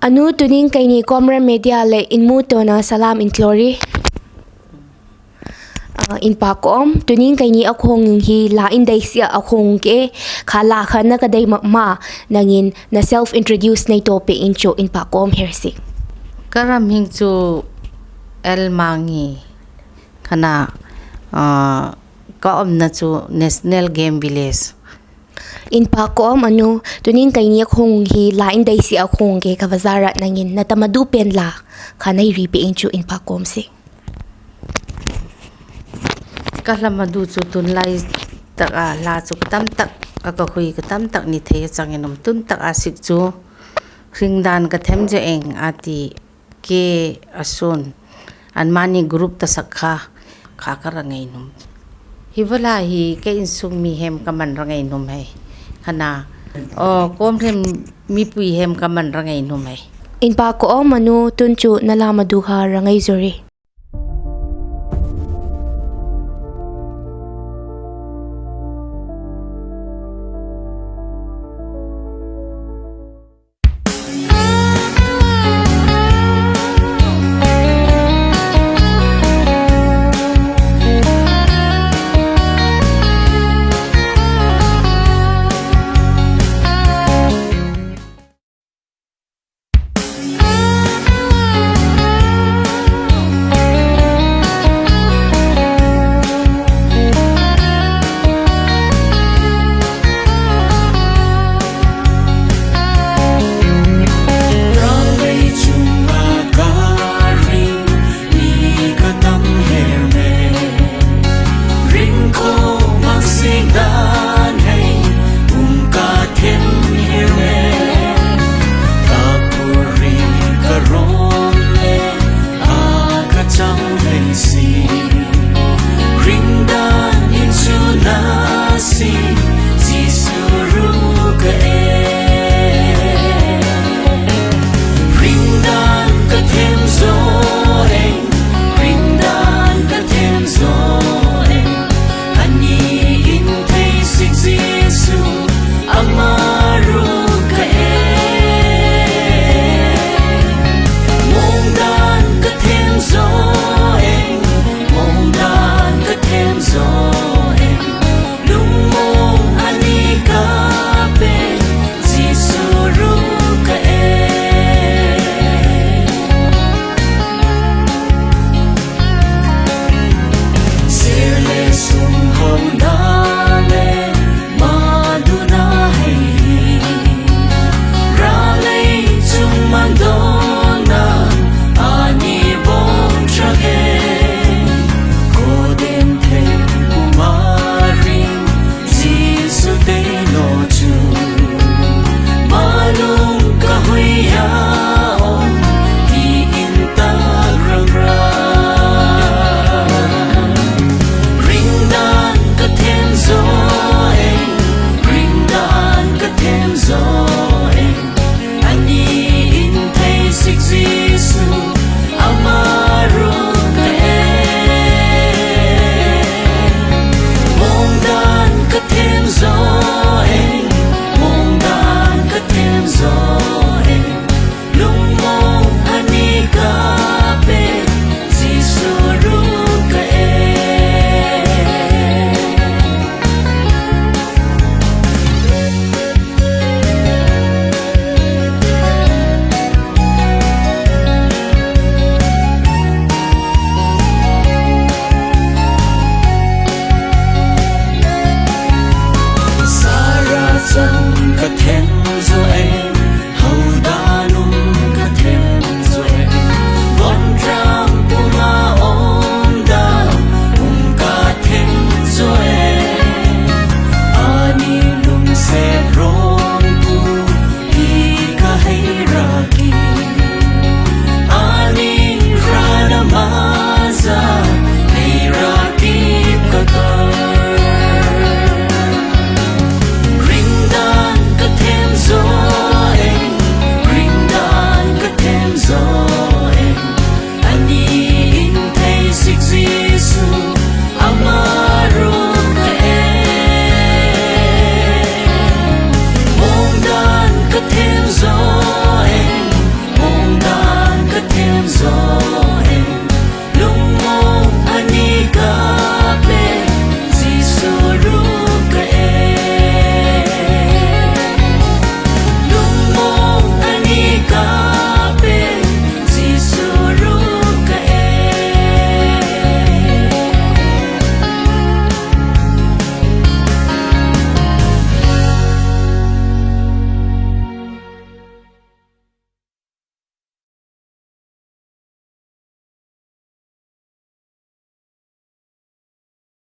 Anu tuning kay ni Comra Media le inmuto na salam in glory. In pakom tuning kay ni akong hi lain day siya akong ke khala na kaday ma nangin na self-introduce na ito pe incho in pakom hersing. Karaming chu El Mangi kana kaom na chu National Game Village. In pakom anu tuning kay ni akong hi lain day siya akong ke kavazara nangin natamadupen la kanay ripe incho in pakom si. Kalamadu chu tunlai taka la chu tam tak akahui ka tam tak ni the changinom tun tak asik chu ringdan ka them je eng ati ke asun anmani group ta sakha kha ka rangai num hiwala hi ke insung mi hem kaman rangai num hai khana o kom hem mi pui hem kaman rangai num hai In pakom anu tuncho nalamaduha rangay zuri.